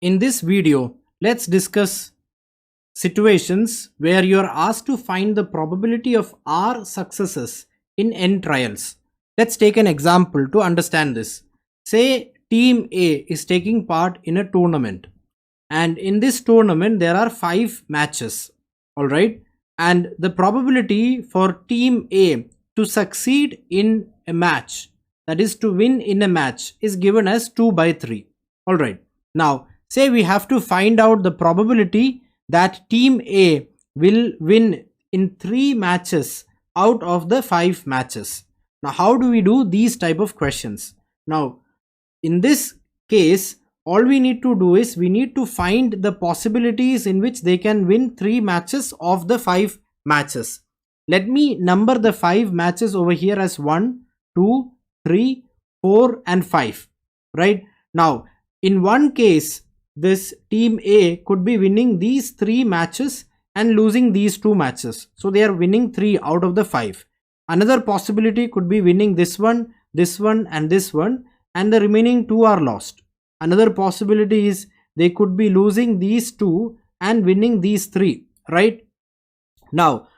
In this video, let's discuss situations where you are asked to find the probability of R successes in N trials. Let's take an example to understand this. Say team A is taking part in a tournament, and in this tournament there are 5 matches. All right, and the probability for team A to succeed in a match, that is to win in a match, is given as 2 by 3. All right, now say we have to find out the probability that team A will win in 3 matches out of the 5 matches. Now how do we do these type of questions? Now in this case, all we need to do is we need to find the possibilities in which they can win 3 matches of the 5 matches. Let me number the 5 matches over here as 1, 2, 3, 4 and 5. Right? Now, in one case, this team A could be winning these 3 matches and losing these 2 matches. So they are winning 3 out of the 5. Another possibility could be winning this one and this one, and the remaining 2 are lost. Another possibility is they could be losing these 2 and winning these 3, right? Now,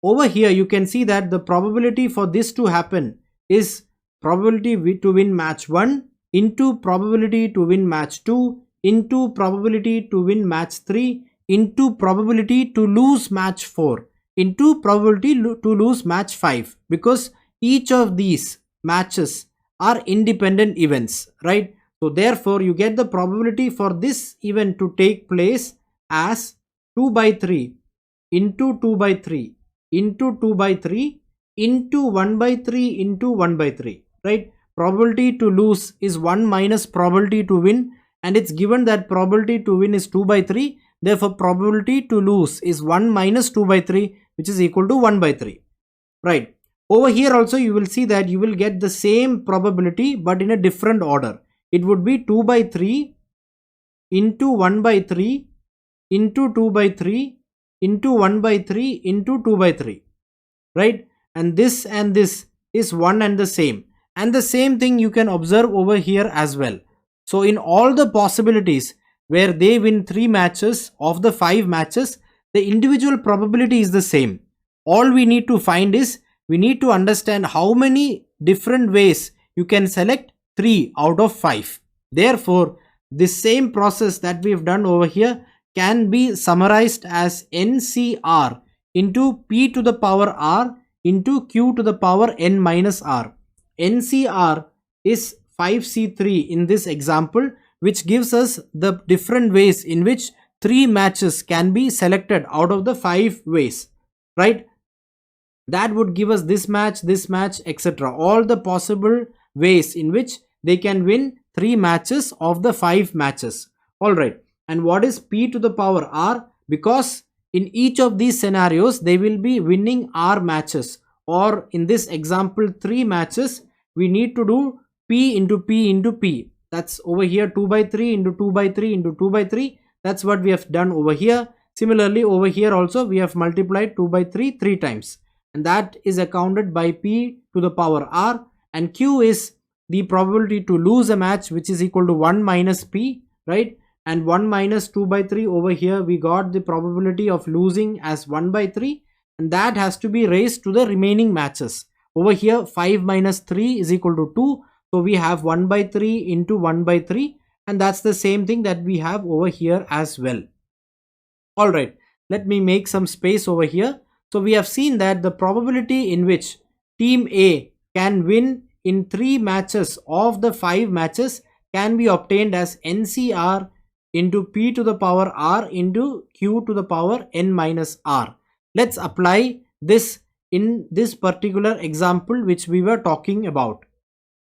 over here you can see that the probability for this to happen is probability to win match 1 into probability to win match 2 into probability to win match 3 into probability to lose match 4 into probability to lose match 5, because each of these matches are independent events, right? So therefore you get the probability for this event to take place as 2 by 3 into 2 by 3 into 2 by 3 into 1 by 3 into 1 by 3, right? Probability to lose is 1 minus probability to win, and it's given that probability to win is 2 by 3. Therefore probability to lose is 1 minus 2 by 3, which is equal to 1 by 3, right? Over here also you will see that you will get the same probability but in a different order. It would be 2 by 3 into 1 by 3 into 2 by 3 into 1 by 3 into 2 by 3, right? And this is one and the same. And the same thing you can observe over here as well. So in all the possibilities where they win 3 matches of the 5 matches, the individual probability is the same. All we need to find is we need to understand how many different ways you can select 3 out of 5. Therefore, this same process that we have done over here can be summarized as NCR into P to the power R into Q to the power N minus R. NCR is 5C3 in this example, which gives us the different ways in which 3 matches can be selected out of the 5 ways, right? That would give us this match, etc. All the possible ways in which they can win 3 matches of the 5 matches. Alright, and what is P to the power R? Because in each of these scenarios they will be winning R matches, or in this example 3 matches, we need to do P into P into P. That's over here 2 by 3 into 2 by 3 into 2 by 3. That's what we have done over here. Similarly over here also we have multiplied 2 by 3 3 times, and that is accounted by P to the power R, and Q is the probability to lose a match, which is equal to 1 minus P, right? And 1 minus 2 by 3 over here we got the probability of losing as 1 by 3, and that has to be raised to the remaining matches. Over here 5 minus 3 is equal to 2, so we have 1 by 3 into 1 by 3, and that's the same thing that we have over here as well. Alright, let me make some space over here. So we have seen that the probability in which team A can win in 3 matches of the 5 matches can be obtained as NCR into P to the power R into Q to the power N minus R. Let's apply this in this particular example which we were talking about.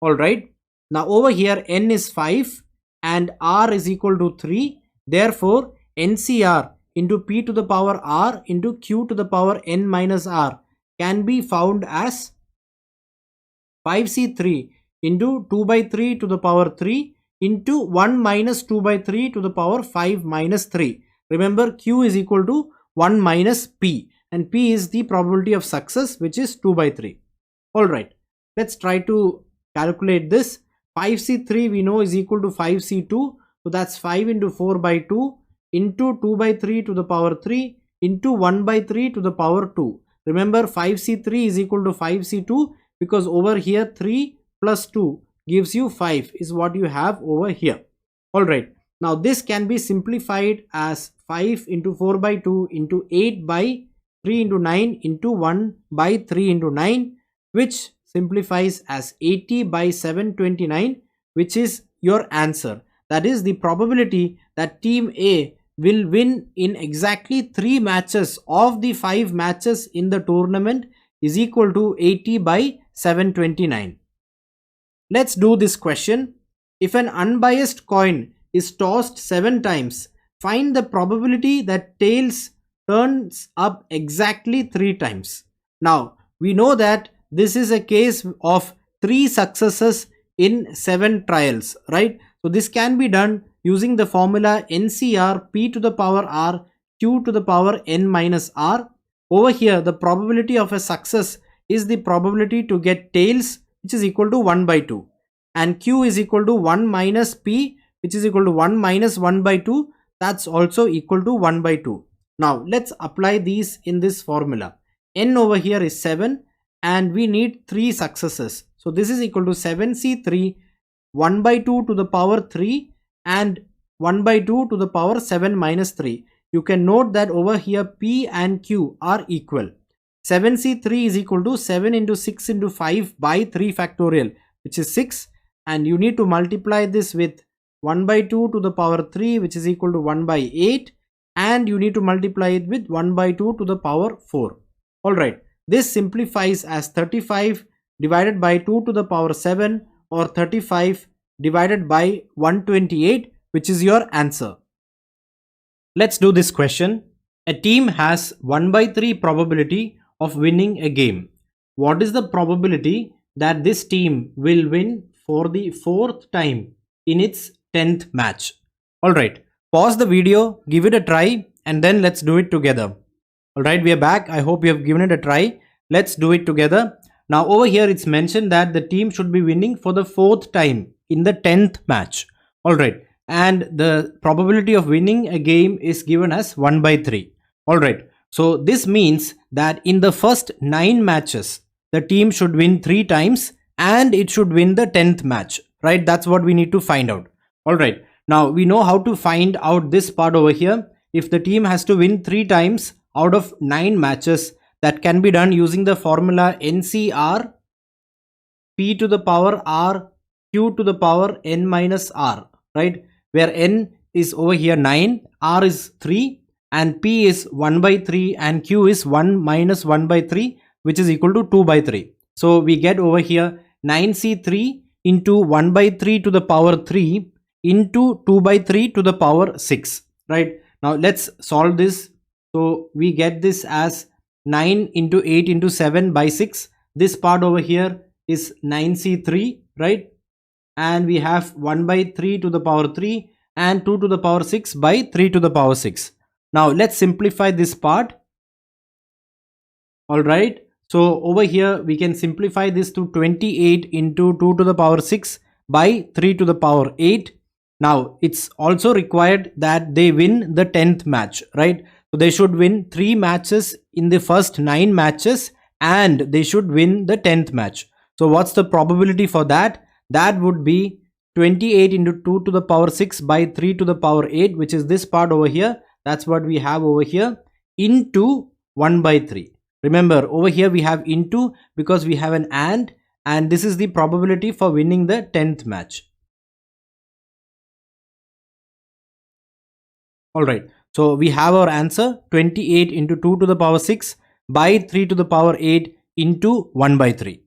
Alright, now over here N is 5 and R is equal to 3. Therefore NCR into P to the power R into Q to the power N minus R can be found as 5C3 into 2 by 3 to the power 3 into 1 minus 2 by 3 to the power 5 minus 3. Remember, Q is equal to 1 minus P, and P is the probability of success, which is 2 by 3. Alright, let's try to calculate this. 5C3 we know is equal to 5C2. So that's 5 into 4 by 2 into 2 by 3 to the power 3 into 1 by 3 to the power 2. Remember 5c3 is equal to 5c2 because over here 3 plus 2 gives you 5 is what you have over here. Alright, now this can be simplified as 5 into 4 by 2 into 8 by 3 into 9 into 1 by 3 into 9, which simplifies as 80 by 729, which is your answer. That is the probability that team A will win in exactly 3 matches of the 5 matches in the tournament is equal to 80 by 729. Let's do this question. If an unbiased coin is tossed 7 times, find the probability that tails turns up exactly 3 times. Now, we know that this is a case of 3 successes in 7 trials, right? So this can be done using the formula NCR P to the power R Q to the power N minus R. Over here, the probability of a success is the probability to get tails, which is equal to 1 by 2. And Q is equal to 1 minus P, which is equal to 1 minus 1 by 2. That's also equal to 1 by 2. Now, let's apply these in this formula. N over here is 7 and we need 3 successes. So this is equal to 7C3, 1 by 2 to the power 3 and 1 by 2 to the power 7 minus 3. You can note that over here P and Q are equal. 7C3 is equal to 7 into 6 into 5 by 3 factorial, which is 6. And you need to multiply this with 1 by 2 to the power 3, which is equal to 1 by 8. And you need to multiply it with 1 by 2 to the power 4. Alright, this simplifies as 35 divided by 2 to the power 7 or 35 divided by 128, which is your answer. Let's do this question. A team has 1 by 3 probability of winning a game. What is the probability that this team will win for the 4th time in its 10th match? Alright, pause the video, give it a try, and then let's do it together. Alright, we are back. I hope you have given it a try. Let's do it together. Now over here it's mentioned that the team should be winning for the 4th time in the 10th match. Alright, and the probability of winning a game is given as 1 by 3. Alright, so this means that in the first 9 matches, the team should win 3 times and it should win the 10th match, right? That's what we need to find out. Alright, now we know how to find out this part over here. If the team has to win 3 times out of 9 matches, that can be done using the formula NCR P to the power R Q to the power N minus R, right? Where N is over here 9, R is 3 and P is 1 by 3 and Q is 1 minus 1 by 3, which is equal to 2 by 3. So we get over here 9C3 into 1 by 3 to the power 3 into 2 by 3 to the power 6, right? Now let's solve this. So we get this as 9 into 8 into 7 by 6. This part over here is 9C3, right? And we have 1 by 3 to the power 3 and 2 to the power 6 by 3 to the power 6. Now let's simplify this part. Alright, so over here we can simplify this to 28 into 2 to the power 6 by 3 to the power 8. Now it's also required that they win the 10th match, right? So they should win 3 matches in the first 9 matches and they should win the 10th match. So what's the probability for that? That would be 28 into 2 to the power 6 by 3 to the power 8, which is this part over here. That's what we have over here, into 1 by 3. Remember, over here we have into because we have an and this is the probability for winning the 10th match. Alright, so we have our answer 28 into 2 to the power 6 by 3 to the power 8 into 1 by 3.